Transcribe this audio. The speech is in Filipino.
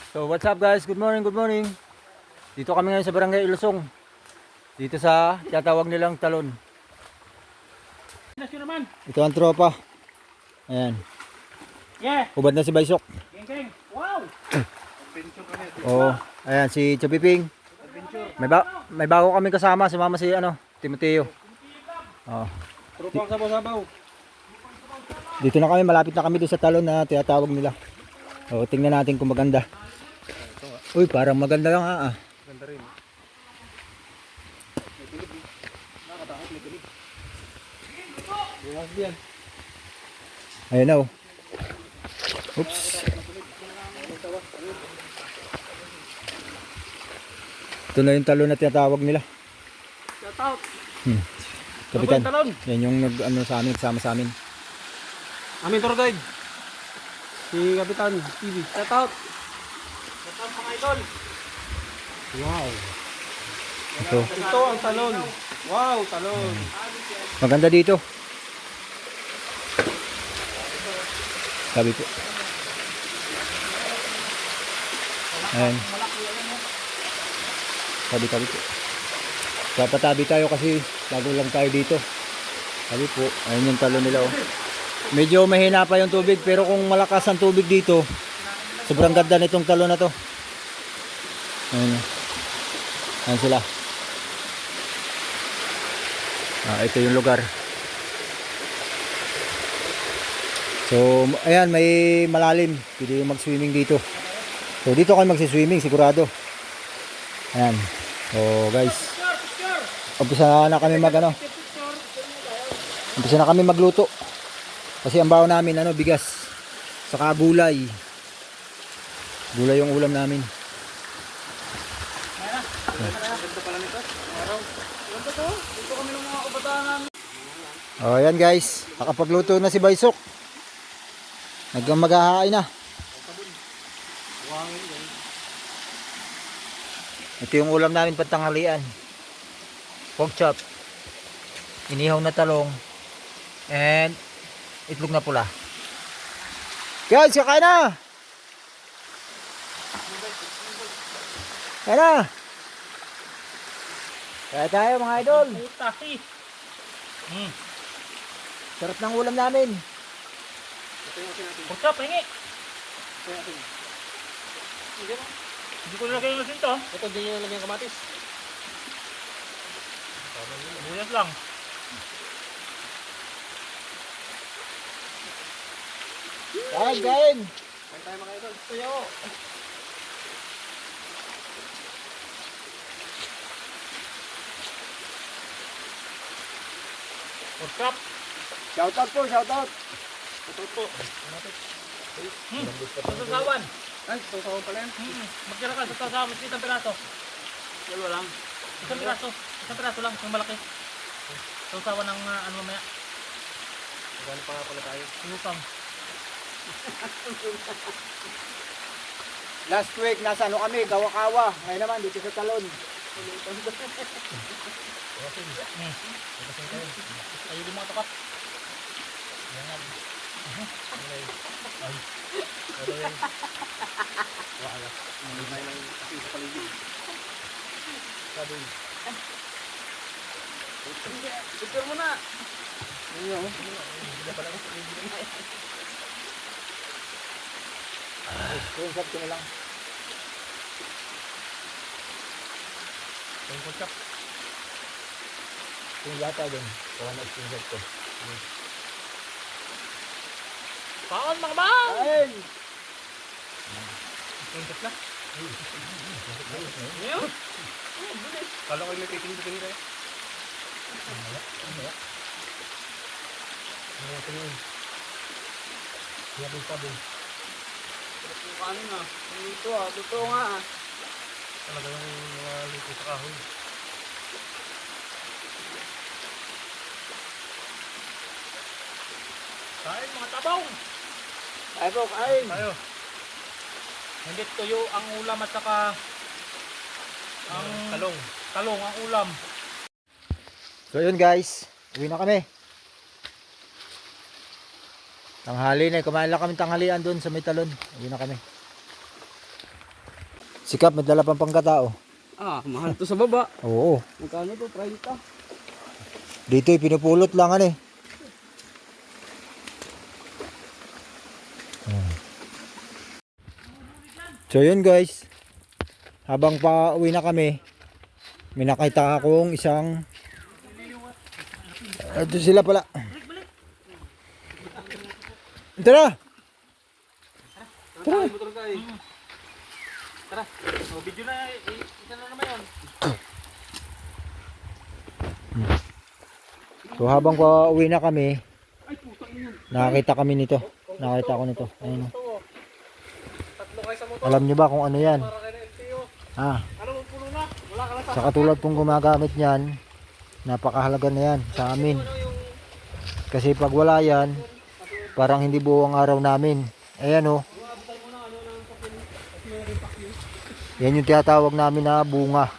So what's up guys? Good morning, good morning. Dito kami ngayon sa Barangay Ilusong. Dito sa tinatawag nilang talon. Ito ang tropa. Ayan. Yeah. Hubad na si Baysok. Geng. Wow. Oo. Ayan si Chopiping. May bago kami kasama, sumama si Timoteo. Oh. Tropang sabaw-sabaw. Dito na kami, malapit na kami doon sa talon na tinatawag nila. Oh, tingnan natin kung maganda. Uy, parang maganda lang ha. Ganda rin. Ayun na oh. Oops. Ito na yung talon na tinatawag nila. Shout out. Kapitan. Talon. Yan yung sa amin, kasama sa amin. Amin tour guide. Si Kapitan TV. Shout out. Shout out mga idol. Wow. Ito. Ito ang talon. Wow, talon. Maganda dito. Sabi po. Ayan. Sabi po. Papatabi tayo kasi bago lang tayo dito. Sabi po, ayun yung talon nila oh. Medyo mahina pa yung tubig pero kung malakas ang tubig dito, sobrang ganda nitong talon na to. Ayun. Ayan sila. Ito yung lugar. So, ayan, may malalim. Pwede yung mag-swimming dito. So, dito kayo magsiswimming, sigurado. Ayan. So, guys. Umpisa na kami Umpisa na kami magluto. Kasi ang baon namin, bigas. Saka gulay. Gulay yung ulam namin. Oh, ayan guys. Nakapagluto na si Baysok. Maghahain na. Ito yung ulam namin pantanghalian. Pork chop. Inihaw na talong. And itlog na pula. Guys, kakain na! Kaya na! Kaya tayo mga idol. Sarap ng ulam namin. Pork chop, hingi. Hindi ko nilagay yung asin to. Ito, hindi nyo nilagay yung kamatis. Buyas lang. Kain! Kain tayo mga idol. Tuyo. Pork chop. Shoutout po, shoutout. Shoutout po. Sasawan. Ay, sasawan pala yan. Magkira ka, sasawan. Isang piraso. Dalawa lang. Isang piraso lang. Isang malaki. Sasawan ng mamaya. Magkano pa nga pala tayo? Lupang. Last week, nasa kami, Kawakawa. Ngayon naman, dito sa talon. Ayun yung mga tapat. Yan. Ay. Wala. May lang kasi sa paligid. Sabi. Picture mo na. Ayun. Hindi pala ko sa paligid. Screenshot ko na lang. Yung kutsak. Yung yata din. Kung ano screenshot ko. Paon mga bang! Kain! Screenshot na. Ngayon? Kala ko yung may titingin ko nila eh. Ano tingin? Sabing. Ano na? Ito totoo nga ah. Talaga yung mga luto sa kahoy. Kain mga tabong! Kain po, kain! Tayo. Hindi tuyo ang ulam at saka ang talong ang ulam. So yun guys, uwi na kami. Tanghali na, kumain lang kami tanghalian doon sa may talon. Uwi na kami. Sikap, may dala pang pangkatao. Ah, mahal to sa baba. Oo. Magkano to? 30. Dito pinupulot lang ano eh. So yun guys. Habang pa uwi na kami, may nakita akong isang ito sila pala. Tara! Tara. Motor ka eh. Tara. O, video na. Isa na naman yun. So habang pa uwi na kami, nakakita kami nito. Nakita ko nito. Ayun. Tatlo kayo sa motor. Alam niyo ba kung ano yan? Para kayo na LTO. Ah, Ano mo puno na? Wala ka na sa... sa katulad pong gumagamit niyan, napakahalaga na yan sa amin. Kasi pag wala yan, parang hindi buo ang araw namin. Ayan o. Yan yung tinatawag namin na bunga.